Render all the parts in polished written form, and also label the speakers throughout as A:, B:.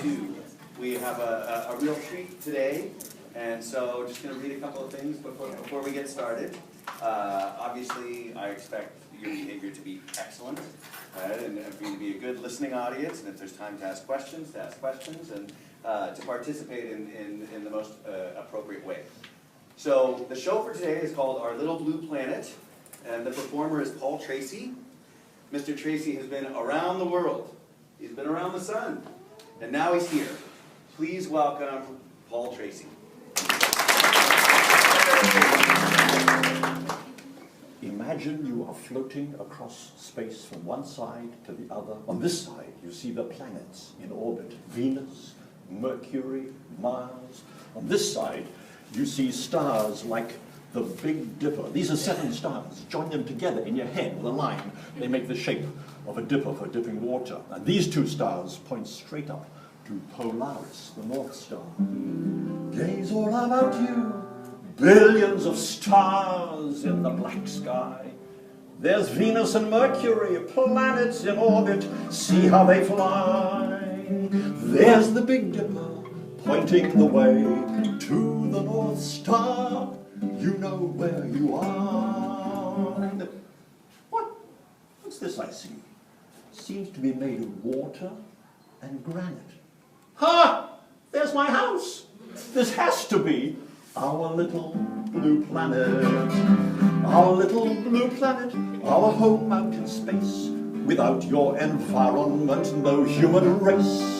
A: 2. We have a real treat today, and so just going to read a couple of things before we get started. Obviously, I expect your behavior to be excellent, right? And for you to be a good listening audience, and if there's time to ask questions, and to participate in the most appropriate way. So the show for today is called Our Little Blue Planet, and the performer is Paul Tracy. Mr. Tracy has been around the world. He's been around the sun, and now he's here. Please welcome Paul Tracy.
B: Imagine you are floating across space from one side to the other. On this side, you see the planets in orbit: Venus, Mercury, Mars. On this side, you see stars like the Big Dipper. These are 7 stars. Join them together in your head with a line. They make the shape of a dipper for dipping water. And these 2 stars point straight up to Polaris, the North Star. Gaze all about you, billions of stars in the black sky. There's Venus and Mercury, planets in orbit, see how they fly. There's the Big Dipper, pointing the way to the North Star. You know where you are. What's this I see? Seems to be made of water and granite. Ha! There's my house. This has to be our little blue planet. Our little blue planet, our home out in space. Without your environment, no human race.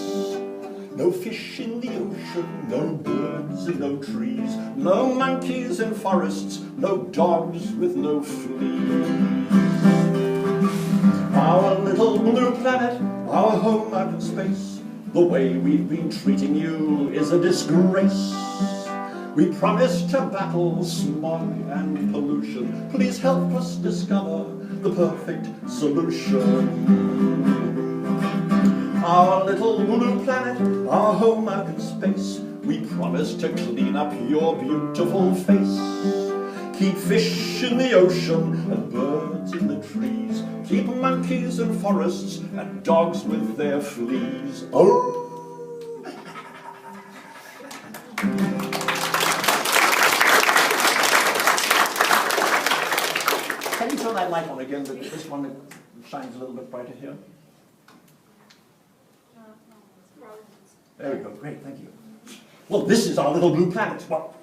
B: No fish in the ocean, no birds and no trees, no monkeys in forests, no dogs with no fleas. Our little blue planet, our home out in space, the way we've been treating you is a disgrace. We promise to battle smog and pollution. Please help us discover the perfect solution. Our little blue planet, our home out in space, we promise to clean up your beautiful face. Keep fish in the ocean and birds in the trees. Keep monkeys in forests and dogs with their fleas. Oh! Can you turn that light on again? This one shines a little bit brighter here. There we go, great, thank you. Well, this is our little blue planet. Well,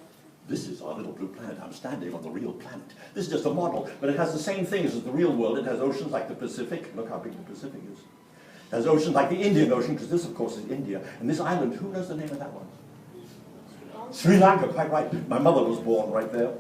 B: this is our little blue planet. I'm standing on the real planet. This is just a model, but it has the same things as the real world. It has oceans like the Pacific. Look how big the Pacific is. It has oceans like the Indian Ocean, because this, of course, is India. And this island, who knows the name of that one? Sri Lanka, quite right. My mother was born right there.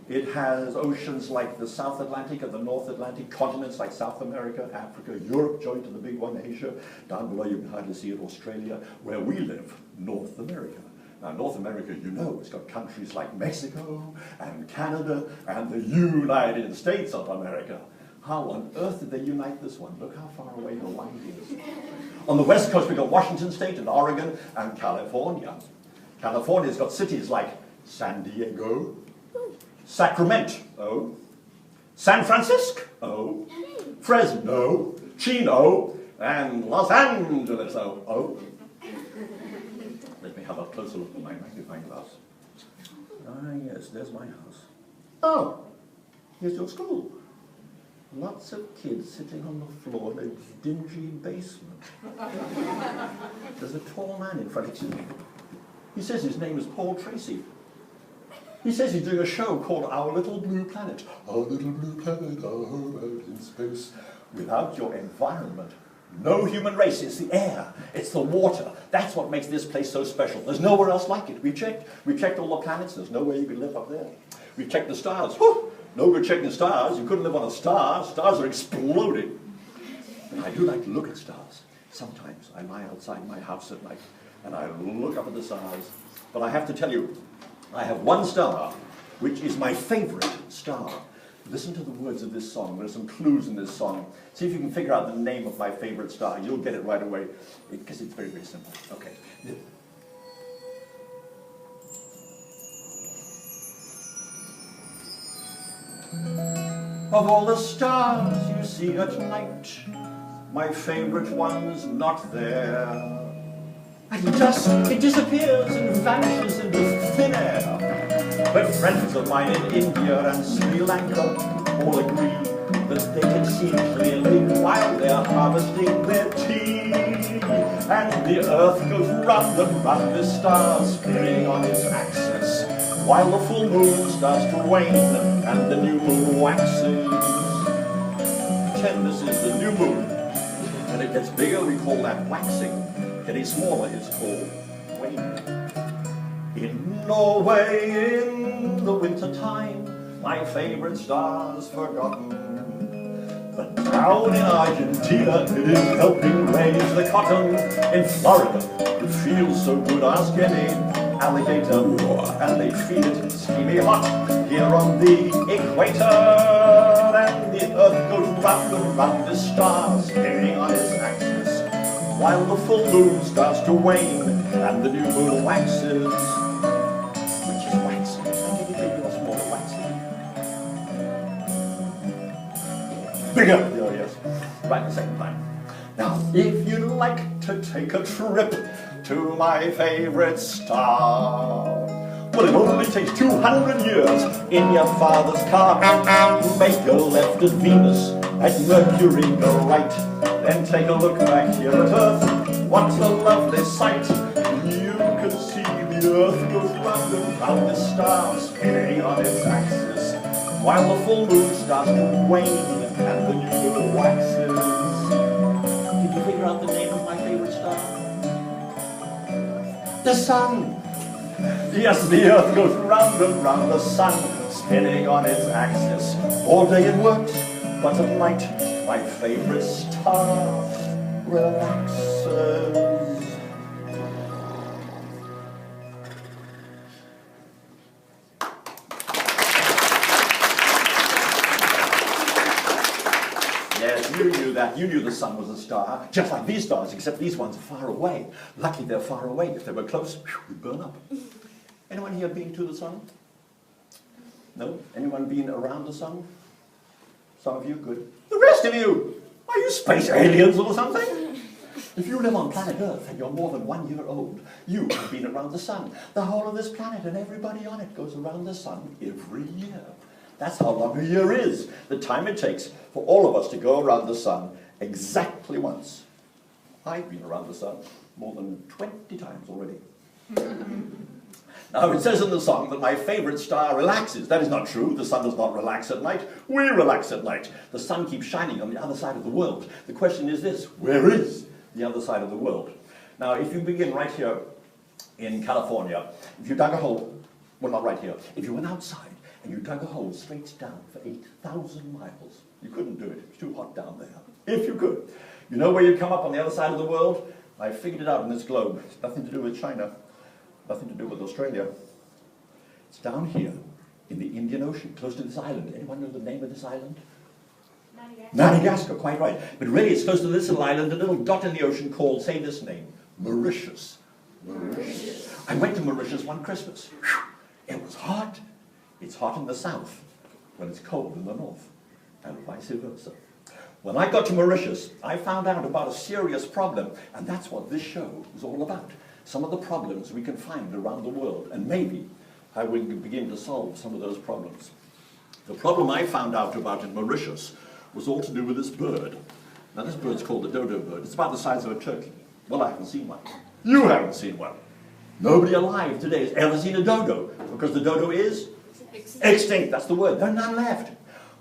B: It has oceans like the South Atlantic and the North Atlantic, continents like South America, Africa, Europe joined to the big one, Asia. Down below you can hardly see it, Australia. Where we live, North America. Now, North America, you know, it's got countries like Mexico and Canada and the United States of America. How on earth did they unite this one? Look how far away the line is. On the west coast, we've got Washington State and Oregon and California. California's got cities like San Diego, Sacramento, San Francisco, Fresno, Chino, and Los Angeles. Let me have a closer look at my magnifying glass. Ah, yes, there's my house. Oh, here's your school. Lots of kids sitting on the floor in a dingy basement. There's a tall man in front of you. He says his name is Paul Tracy. He says he's doing a show called Our Little Blue Planet. Our little blue planet, our home out in space. Without your environment, no human race. It's the air, it's the water. That's what makes this place so special. There's nowhere else like it. We've checked all the planets. There's no way you could live up there. We've checked the stars. Whew, no good checking the stars. You couldn't live on a star. Stars are exploding. And I do like to look at stars. Sometimes I lie outside my house at night and I look up at the stars. But I have to tell you, I have one star, which is my favorite star. Listen to the words of this song. There's some clues in this song. See if you can figure out the name of my favorite star. You'll get it right away, because it's very, very simple. Okay. Of all the stars you see at night, my favorite one's not there. I Just it disappears and vanishes into thin air. But friends of mine in India and Sri Lanka all agree that they can see it clearly while they're harvesting their tea. And the earth goes round and round the star, spinning on its axis, while the full moon starts to wane and the new moon waxes. Pretend this is the new moon. When it gets bigger, we call that waxing. Getting smaller is called waning. In Norway, in the winter time, my favorite star's forgotten. But down in Argentina, it is helping raise the cotton. In Florida, it feels so good, ask any alligator. And they feed it steamy hot here on the equator. And the earth goes round and round the star, spinning on its axis, while the full moon starts to wane and the new moon waxes. Which is waxing? I'll give you bigger or smaller waxing. Bigger! Oh yes, right the second time. Now, if you'd like to take a trip to my favorite star, well, it only takes 200 years in your father's car. Make a left at Venus, at Mercury go right. Then take a look back here at Earth. What a lovely sight. You can see the Earth goes round and round the star, spinning on its axis, while the full moon starts to wane and the new moon waxes. Did you figure out the name of my favorite star? The sun. Yes, the Earth goes round and round the sun, spinning on its axis. All day it works, but at night, my favorite star relaxes. Yes, you knew that. You knew the sun was a star, just like these stars, except these ones are far away. Lucky they're far away. If they were close, we'd burn up. Anyone here been to the sun? No? Anyone been around the sun? Some of you? Good. The rest of you! Are you space aliens or something? If you live on planet Earth and you're more than 1 year old, you have been around the sun. The whole of this planet and everybody on it goes around the sun every year. That's how long a year is, the time it takes for all of us to go around the sun exactly once. I've been around the sun more than 20 times already. Now, it says in the song that my favorite star relaxes. That is not true. The sun does not relax at night. We relax at night. The sun keeps shining on the other side of the world. The question is this: where is the other side of the world? Now, if you begin right here in California, if you dug a hole, well, not right here, if you went outside and you dug a hole straight down for 8,000 miles, you couldn't do it. It's too hot down there. If you could. You know where you'd come up on the other side of the world? I figured it out in this globe. It's nothing to do with China. Nothing to do with Australia. It's down here in the Indian Ocean, close to this island. Anyone know the name of this island? Madagascar, quite right. But really, it's close to this little island, a little dot in the ocean called, say this name, Mauritius. Mauritius. I went to Mauritius one Christmas. Whew, it was hot. It's hot in the south when it's cold in the north, and vice versa. When I got to Mauritius, I found out about a serious problem, and that's what this show is all about. Some of the problems we can find around the world, and maybe I will begin to solve some of those problems. The problem I found out about in Mauritius was all to do with this bird. Now, this bird's called the dodo bird. It's about the size of a turkey. Well, I haven't seen one. You haven't seen one. Nobody alive today has ever seen a dodo, because the dodo is extinct. That's the word. There are none left.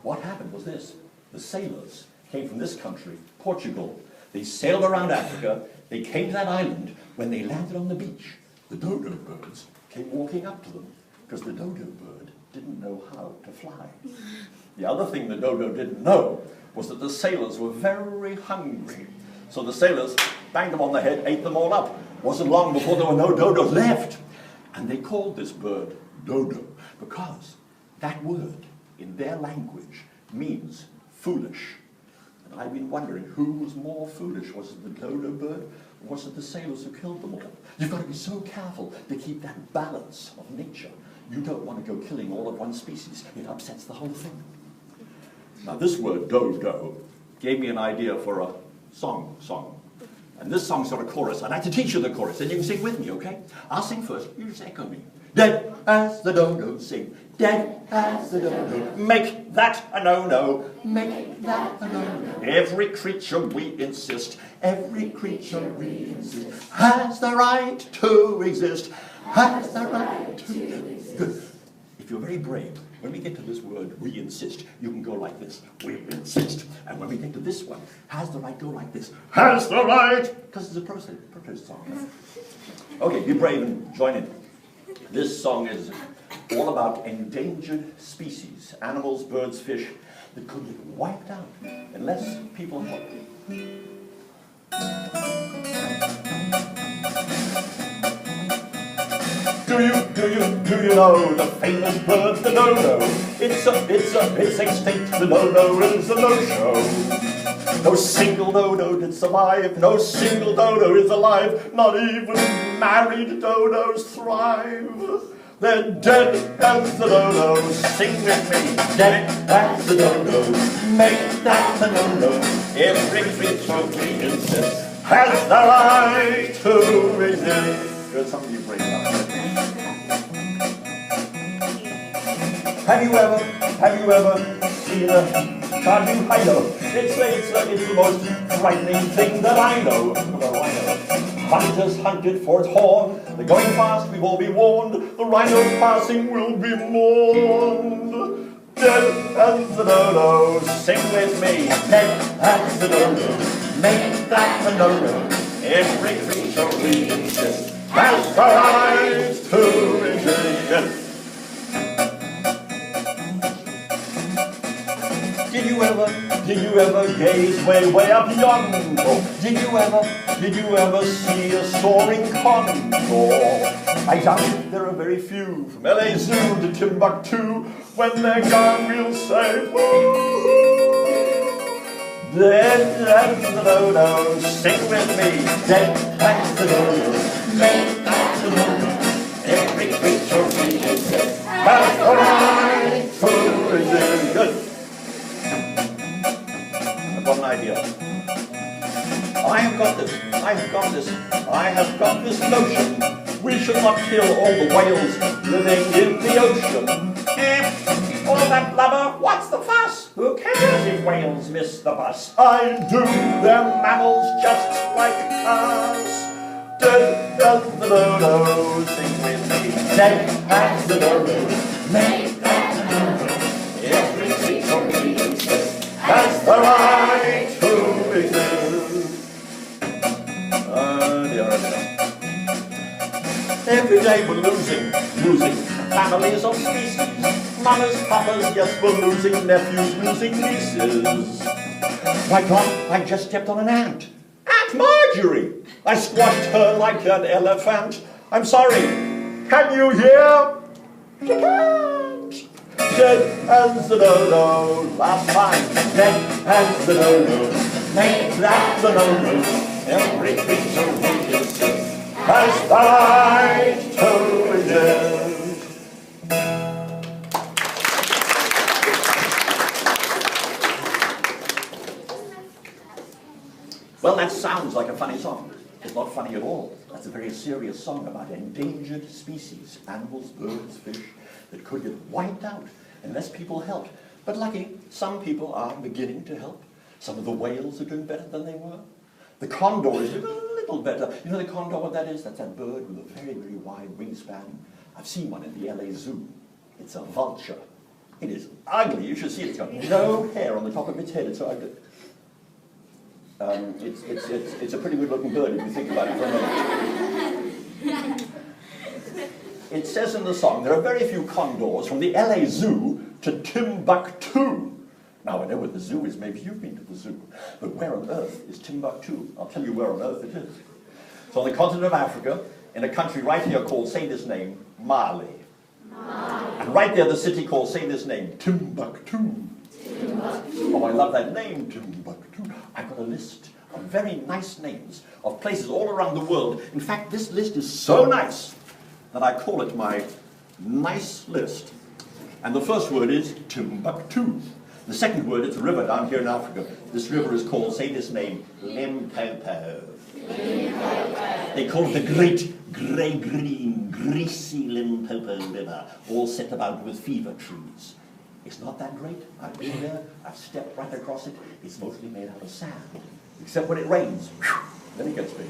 B: What happened was this. The sailors came from this country, Portugal. They sailed around Africa. They came to that island. When they landed on the beach, the dodo birds came walking up to them, because the dodo bird didn't know how to fly. The other thing the dodo didn't know was that the sailors were very hungry. So the sailors banged them on the head, ate them all up. Wasn't long before there were no dodos left. And they called this bird dodo, because that word in their language means foolish. And I've been wondering who was more foolish. Was it the dodo bird, or was it the sailors who killed them all? You've got to be so careful to keep that balance of nature. You don't want to go killing all of one species. It upsets the whole thing. Now, this word dodo gave me an idea for a song. And this song's got a chorus. I'd like to teach you the chorus, and you can sing with me, okay? I'll sing first. You just echo me. Dead as the dodo sing. Dead as the dodo. Make that a no-no. Make that a no-no. Every creature we insist, every creature we insist, has the right to exist. Has the right to exist. Good. If you're very brave, when we get to this word, we insist, you can go like this. We insist. And when we get to this one, has the right, go like this. Has the right. Because it's a protest song. Okay, be brave and join in. This song is all about endangered species, animals, birds, fish, that could get wiped out unless people help. Do you know the famous bird, the dodo? It's extinct, the dodo is a no-show. No single dodo did survive, no single dodo is alive, not even married dodos thrive. They're dead as the dodo, sing with me, dead as the dodo, make that a no-no. Every creature we insist has the right to resist. Good, some of you brave enough. Have you ever seen a cartoon? I know. It's the most frightening thing that I know. The rhino. Hunters hunted for its horn. They're going fast, we've all been warned. The rhino passing will be mourned. Dead as the dodo, sing with me. Dead as the dodo, make that a no-no. Every creature we insist has the right to resist. Did you ever gaze way up yonder? Did you ever see a soaring condor? I doubt it, there are very few. From LA Zoo to Timbuktu, when they're gone we'll say, woo! Dead as the dodo, sing with me. Dead as the dodo, make that the dodo. Every creature we exist has the right to resist. Good. I've got an idea. I have got this notion. We should not kill all the whales living in the ocean. If all that blubber, what's the fuss? Who cares if whales miss the bus? I do, they're mammals just like us. Dead as the dodo, sing with me. Dead as the dodo, make that a dodo. Every creature we exist has the right to exist. Every day we're losing families of species. Mamas, papas, yes, we're losing nephews, losing nieces. My God, I just stepped on an ant. Aunt Marjorie! I squashed her like an elephant. I'm sorry. Can you hear? You can't. Dead as the dodo, last time. Dead as the dodo, make that the no-no. Every creature we exist has the right to resist. Well, that sounds like a funny song. It's not funny at all. That's a very serious song about endangered species, animals, birds, fish, that could get wiped out unless people helped. But lucky, some people are beginning to help. Some of the whales are doing better than they were. The condor is doing a little better. You know the condor, what that is? That's that bird with a very, very wide wingspan. I've seen one in the LA Zoo. It's a vulture. It is ugly. You should see it. It's got no hair on the top of its head. It's so ugly. It's a pretty good-looking bird if you think about it for a moment. It says in the song, there are very few condors from the LA Zoo to Timbuktu. Now, I know what the zoo is. Maybe you've been to the zoo. But where on earth is Timbuktu? I'll tell you where on earth it is. It's on the continent of Africa, in a country right here called, say this name, Mali. And right there, the city called, say this name, Timbuktu. Oh, I love that name, Timbuktu. I've got a list of very nice names of places all around the world. In fact, this list is so nice that I call it my nice list. And the first word is Timbuktu. The second word, it's a river down here in Africa. This river is called, say this name, Limpopo. They call it the Great Grey-Green, Greasy Limpopo River, all set about with fever trees. It's not that great. I've been there, I've stepped right across it. It's mostly made out of sand, except when it rains. Whew, then it gets big.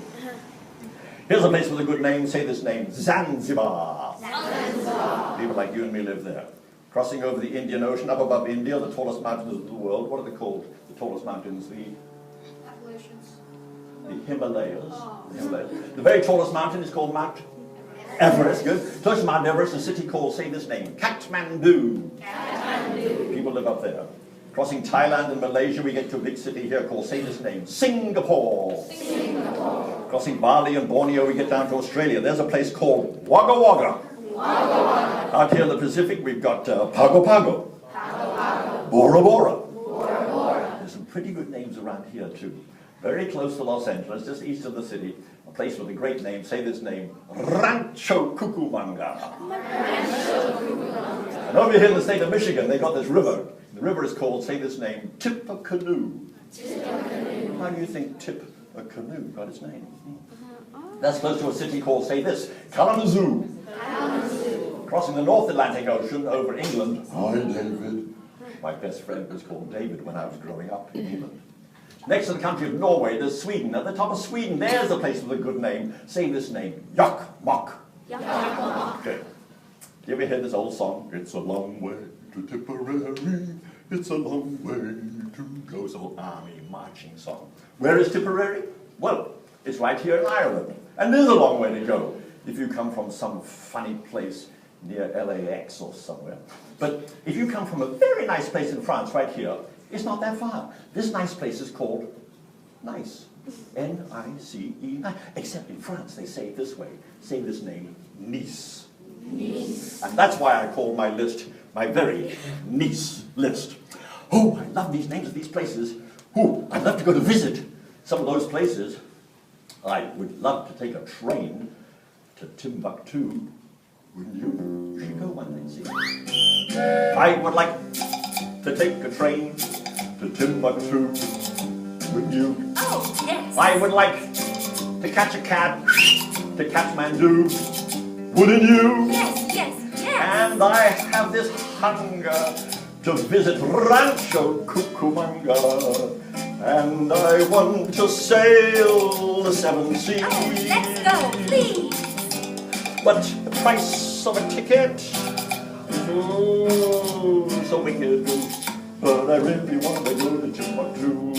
B: Here's a place with a good name. Say this name, Zanzibar. Zanzibar. People like you and me live there. Crossing over the Indian Ocean, up above India, the tallest mountains of the world. What are they called? The tallest mountains, the Himalayas.
C: Oh.
B: The Himalayas. The very tallest mountain is called Mount Everest. Good. Close to Mount Everest, a city called, say this name, Kathmandu. Kathmandu. People live up there. Crossing Thailand and Malaysia, we get to a big city here called, say this name, Singapore. Singapore. Crossing Bali and Borneo, we get down to Australia. There's a place called Wagga Wagga. Wagga Wagga. Out here in the Pacific, we've got Pago Pago. Pago Pago. Bora Bora. Bora Bora. There's some pretty good names around here too. Very close to Los Angeles, just east of the city, a place with a great name, say this name, Rancho Cucamonga. And over here in the state of Michigan, they got this river. The river is called, say this name, Tippecanoe. How do you think Tippecanoe got its name? That's close to a city called, say this, Kalamazoo. Crossing the North Atlantic Ocean over England. Hi, David. My best friend was called David when I was growing up in England. Next to the country of Norway, there's Sweden. At the top of Sweden, there's a place with a good name. Say this name, Jokkmokk. Jokkmokk. Okay. Do you ever hear this old song? It's a long way to Tipperary. It's a long way to go. It's an old army marching song. Where is Tipperary? Well, it's right here in Ireland. And there's a long way to go if you come from some funny place near LAX or somewhere. But if you come from a very nice place in France, right here, it's not that far. This nice place is called Nice. N-I-C-E. Except in France, they say it this way. Say this name, Nice. Nice. And that's why I call my list my very Nice list. Oh, I love these names of these places. Oh, I'd love to go to visit some of those places. I would love to take a train to Timbuktu. Wouldn't you? You should go one day and see. I would like to take a train to Timbuktu. Wouldn't you?
C: Oh, yes.
B: I would like to catch a cab to Kathmandu. Wouldn't you?
C: Yes, yes, yes.
B: And I have this hunger to visit Rancho Cucamonga. And I want to sail the seven seas.
C: Oh, let's go, please.
B: But the price of a ticket is so wicked. But I really want to go to Timbuktu.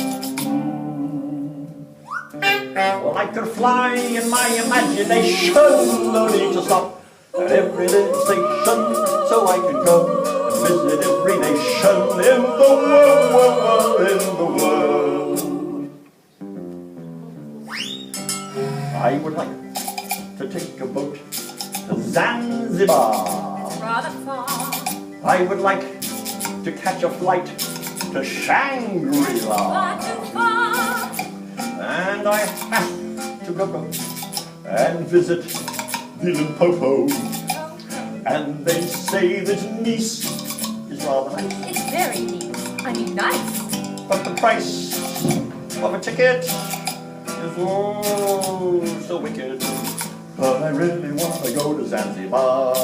B: Well, I could fly in my imagination, no need to stop at every little station, so I could go and visit every nation in the world, I would like to take a boat to Zanzibar.
C: Rather far.
B: I would like to catch a flight to Shangri-La.
C: Far too far.
B: And I have to go and visit the Limpopo. And they say that Nice is rather nice.
C: It's very neat. I mean, nice.
B: But the price of a ticket is so wicked. But I really want to go to Zanzibar.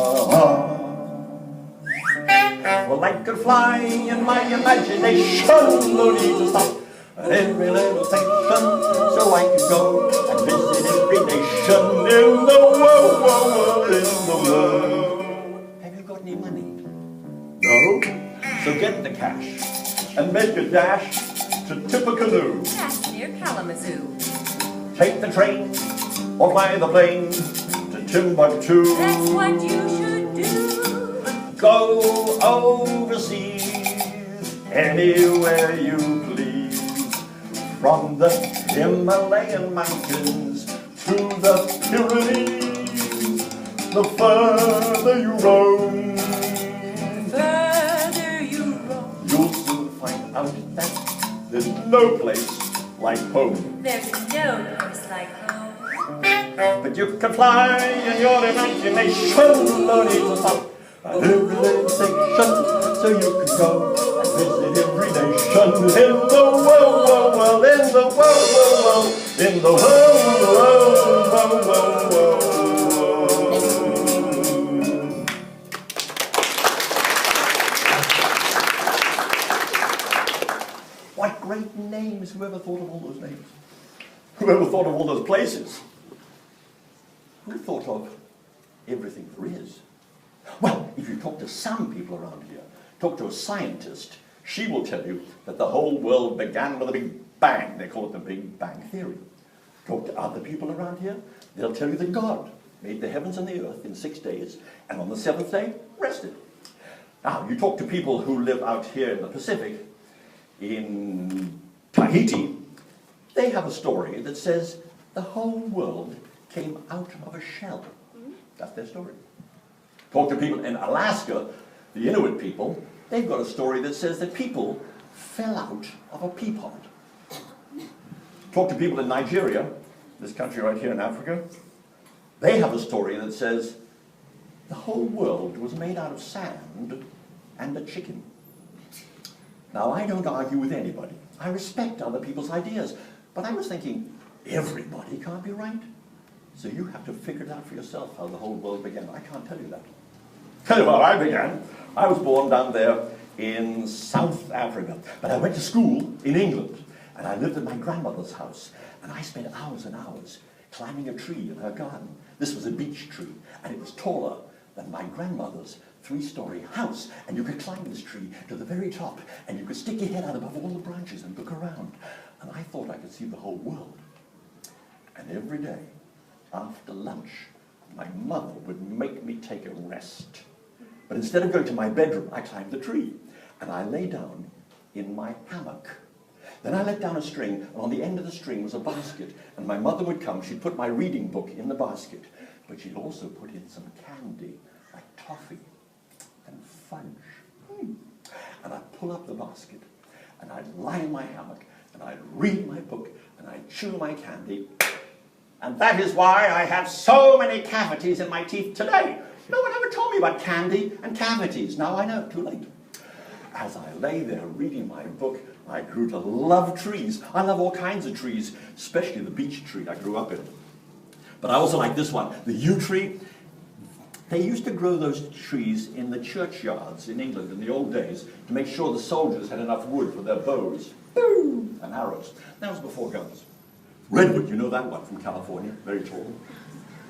B: Well, I could fly in my imagination, no need to stop at every little station, so I could go and visit every nation in the world, Have you got any money? No? So get the cash and make a dash to Tippecanoe.
C: That's near Kalamazoo.
B: Take the train or fly the plane to Timbuktu.
C: That's what you should do.
B: Go overseas, anywhere you please, from the Himalayan mountains to the Pyrenees. The further you roam, you'll soon find out that there's no place like home.
C: There's no place like home.
B: But you can fly in your imagination, no need to stop at every little station, so you can go and visit every nation destruction in the world, in the world, in the world. What great names! Whoever thought of all those names? Whoever thought of all those places? Who thought of everything there is? Well, if you talk to some people around here, talk to a scientist, she will tell you that the whole world began with a big bang. They call it the Big Bang Theory. Talk to other people around here, they'll tell you that God made the heavens and the earth in 6 days, and on the seventh day, rested. Now, you talk to people who live out here in the Pacific, in Tahiti, they have a story that says the whole world came out of a shell. That's their story. Talk to people in Alaska, the Inuit people, they've got a story that says that people fell out of a pea pod. Talk to people in Nigeria, this country right here in Africa, they have a story that says the whole world was made out of sand and a chicken. Now, I don't argue with anybody. I respect other people's ideas. But I was thinking, everybody can't be right. So you have to figure it out for yourself how the whole world began. I can't tell you that. Tell you how I began. I was born down there in South Africa. But I went to school in England. And I lived at my grandmother's house. And I spent hours and hours climbing a tree in her garden. This was a beech tree. And it was taller than my grandmother's 3-story house. And you could climb this tree to the very top. And you could stick your head out above all the branches and look around. And I thought I could see the whole world. And every day, after lunch, my mother would make me take a rest. But instead of going to my bedroom, I climbed the tree. And I lay down in my hammock. Then I let down a string, and on the end of the string was a basket. And my mother would come, she'd put my reading book in the basket. But she'd also put in some candy, like toffee and fudge. And I'd pull up the basket, and I'd lie in my hammock, and I'd read my book, and I'd chew my candy. And that is why I have so many cavities in my teeth today. No one ever told me about candy and cavities. Now I know, too late. As I lay there reading my book, I grew to love trees. I love all kinds of trees, especially the beech tree I grew up in. But I also like this one, the yew tree. They used to grow those trees in the churchyards in England in the old days to make sure the soldiers had enough wood for their bows and arrows. That was before guns. Redwood, you know that one from California, very tall.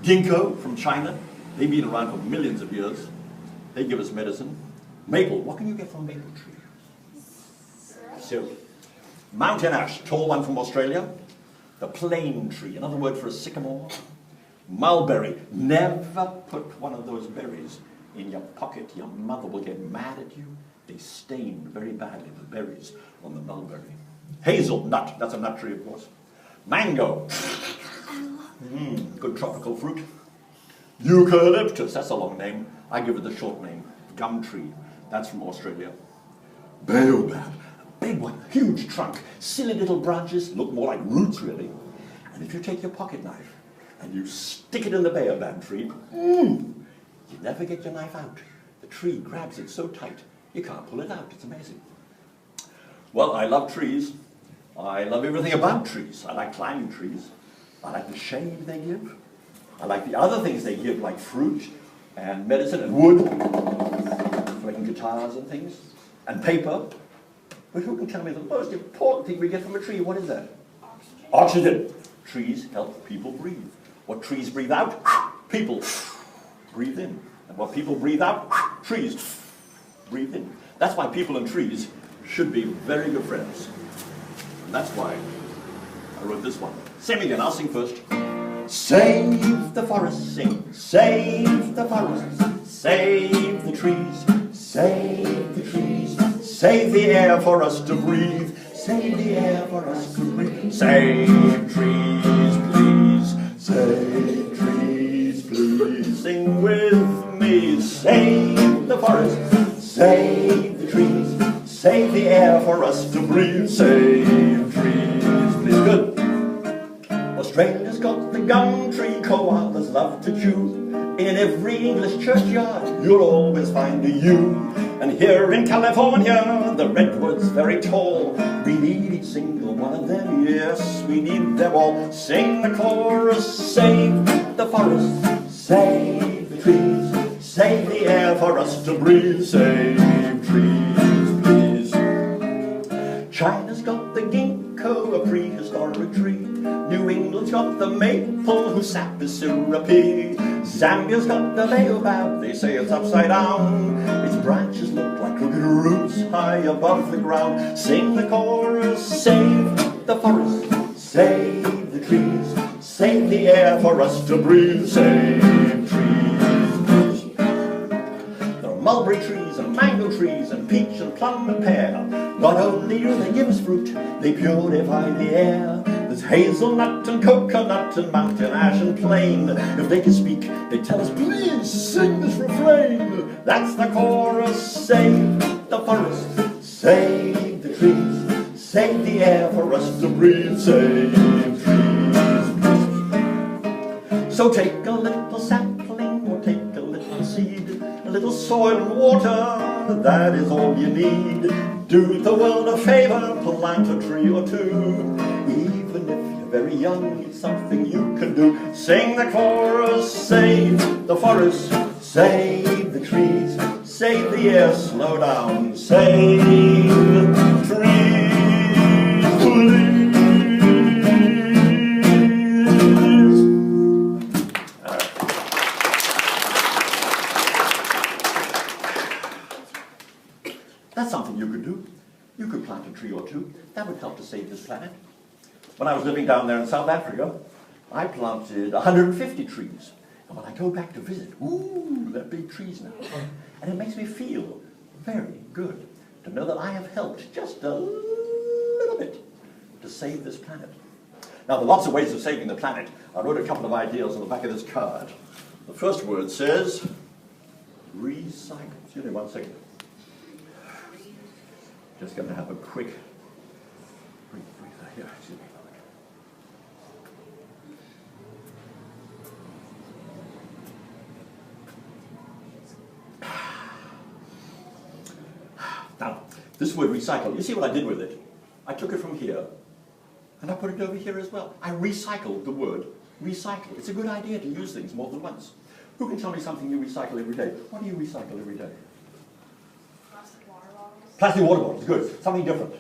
B: Ginkgo from China, they've been around for millions of years. They give us medicine. Maple, what can you get from a maple tree? Syrup. Mountain ash, tall one from Australia. The plane tree, another word for a sycamore. Mulberry, never put one of those berries in your pocket. Your mother will get mad at you. They stain very badly, the berries on the mulberry. Hazelnut, that's a nut tree, of course. Mango, good tropical fruit. Eucalyptus, that's a long name. I give it the short name. Gum tree, that's from Australia. Baobab, a big one, huge trunk, silly little branches, look more like roots really. And if you take your pocket knife and you stick it in the baobab tree, you never get your knife out. The tree grabs it so tight, you can't pull it out. It's amazing. Well, I love trees. I love everything about trees. I like climbing trees. I like the shade they give. I like the other things they give, like fruit and medicine and wood, for making guitars and things, and paper. But who can tell me the most important thing we get from a tree? What is that? Oxygen. Trees help people breathe. What trees breathe out, people breathe in. And what people breathe out, trees breathe in. That's why people and trees should be very good friends. And that's why I wrote this one. Sing again, I'll sing first. Save the forest, sing. Save the forest. Save the trees. Save the trees. Save the air for us to breathe. Save the air for us to breathe. Save trees, please. Save trees, please. Sing with me. Save the forest. Save the trees. Save the air for us to breathe. Save trees, please. Good. Australia's got the gum tree, koalas love to chew. In every English churchyard, you'll always find a yew. And here in California, the redwood's very tall. We need each single one of them, yes, we need them all. Sing the chorus, save the forest, save the trees, save the air for us to breathe, save trees, please. China's got the ginkgo, a prehistoric tree. New England's got the maple, whose sap is syrupy. Zambia's got the baobab, they say it's upside down. Its branches look like crooked roots high above the ground. Sing the chorus, save the forest, save the trees, save the air for us to breathe, save trees. There are mulberry trees and mango trees and peach and plum and pear. Not only do they give us fruit, they purify the air. There's hazelnut and coconut and mountain ash and plain. If they could speak, they'd tell us, please sing this refrain. That's the chorus, save the forest, save the trees, save the air for us to breathe, save trees. So take a little sapling or take a little seed, a little soil and water, that is all you need. Do the world a favor, plant a tree or two. Even if you're very young, it's something you can do. Sing the chorus, save the forest, save the trees, save the air, slow down, save trees, please. That's something you could do. You could plant a tree or two. That would help to save this planet. When I was living down there in South Africa, I planted 150 trees. And when I go back to visit, ooh, they're big trees now. And it makes me feel very good to know that I have helped just a little bit to save this planet. Now, there are lots of ways of saving the planet. I wrote a couple of ideas on the back of this card. The first word says recycle. Excuse me 1 second. Just going to have a quick breather here. Excuse me. Now, this word recycle, you see what I did with it? I took it from here, and I put it over here as well. I recycled the word recycle. It's a good idea to use things more than once. Who can tell me something you recycle every day? What do you recycle every day?
D: Plastic water bottles.
B: Plastic water bottles, good. Something different.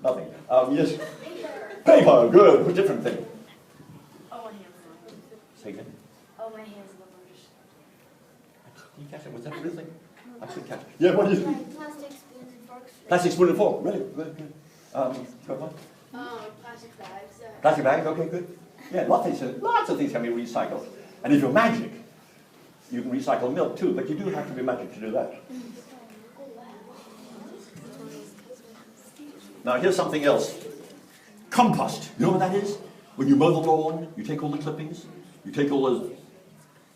B: Nothing. Yes.
D: Paper.
B: Paper, good. A different thing.
D: Oh, my hands.
B: Say again.
D: Oh, my hands in the bush.
B: Did you catch it? Was that a real thing? I couldn't catch it. Yeah, what is it?
D: Like plastic spoons and forks.
B: Plastic spoon and fork. Really? Good, good. Got one?
D: Plastic bags.
B: Plastic bags, okay, good. Yeah, lots of things can be recycled. And if you're magic, you can recycle milk too, but you do have to be magic to do that. Now here's something else. Compost. You know what that is? When you mow the lawn, you take all the clippings, you take all those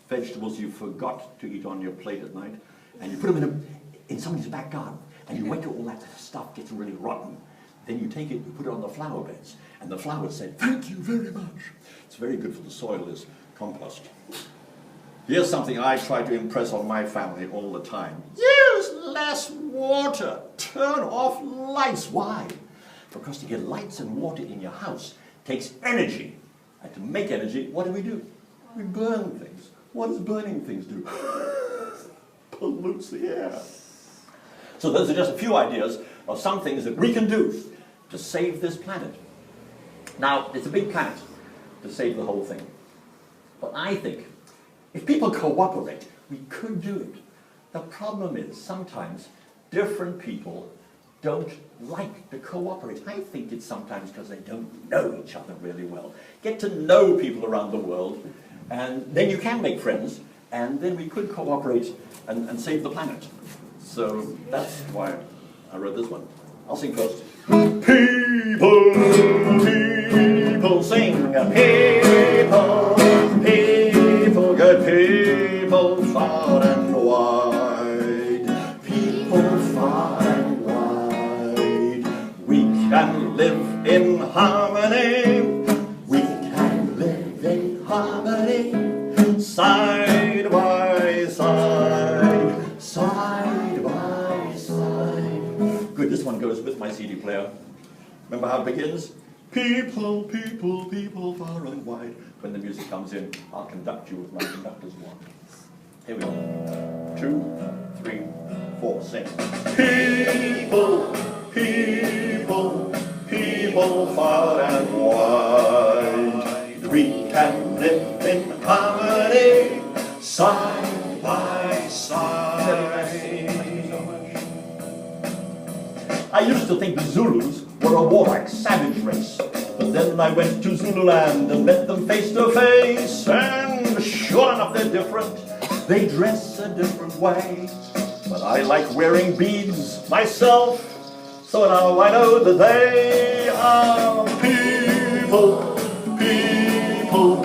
B: vegetables you forgot to eat on your plate at night, and you put them in somebody's back garden, and you wait till all that stuff gets really rotten. Then you take it, you put it on the flower beds, and the flowers say, thank you very much. It's very good for the soil, is compost. Here's something I try to impress on my family all the time. Use less water. Turn off lights. Why? Because to get lights and water in your house takes energy. And to make energy, what do? We burn things. What does burning things do? Pollutes the air. So those are just a few ideas of some things that we can do to save this planet. Now, it's a big planet to save the whole thing. But I think if people cooperate, we could do it. The problem is sometimes different people don't like to cooperate. I think it's sometimes because they don't know each other really well. Get to know people around the world, and then you can make friends, and then we could cooperate and save the planet. So that's why I wrote this one. I'll sing first. People, people sing. People, people, good people far and wide. People far and wide. We can live in harmony. We can live in harmony. Side by side. CD player. Remember how it begins? People, people, people far and wide. When the music comes in, I'll conduct you with my conductor's wand. Here we go. 2, 3, 4, sing. People, people, people far and wide. We can live in harmony, side by side. Thank you so much. I used to think the Zulus were a warlike, savage race. But then I went to Zululand and met them face to face. And sure enough, they're different. They dress a different way. But I like wearing beads myself. So now I know that they are people, people,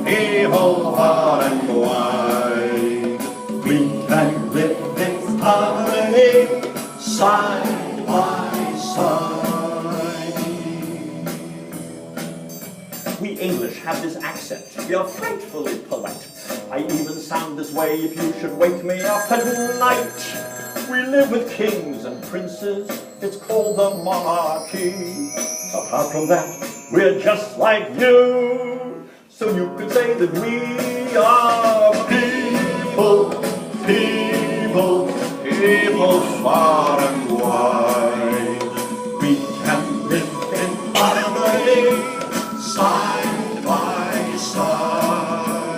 B: people far and wide. We can live in harmony, side by side. We English have this accent. We are frightfully polite. I even sound this way if you should wake me up at night. We live with kings and princes. It's called the monarchy. Apart from that, we're just like you. So you could say that we are people, people, people far and wide. We can live in harmony, side by side.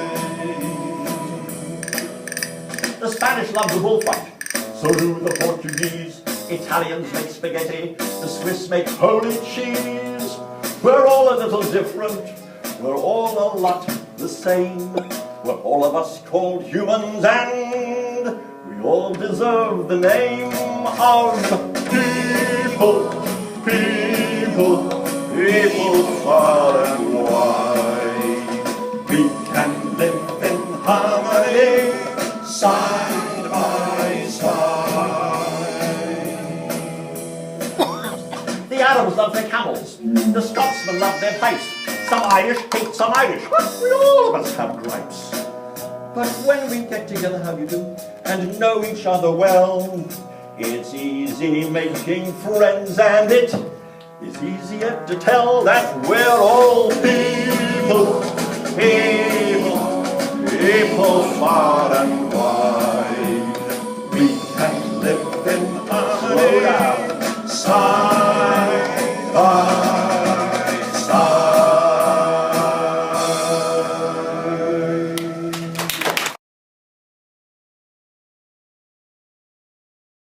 B: The Spanish love the bullfight. So do the Portuguese. Italians make spaghetti. The Swiss make holy cheese. We're all a little different. We're all a lot the same. We're all of us called humans, and we all deserve the name of people, people, people far and wide. We can live in harmony, side by side. The Arabs love their camels. The Scotsmen love their pipes. Some Irish hate some Irish. We all of us have gripes. But when we get together, how do you do? And know each other well, it's easy making friends, and it is easier to tell that we're all people, people, people far and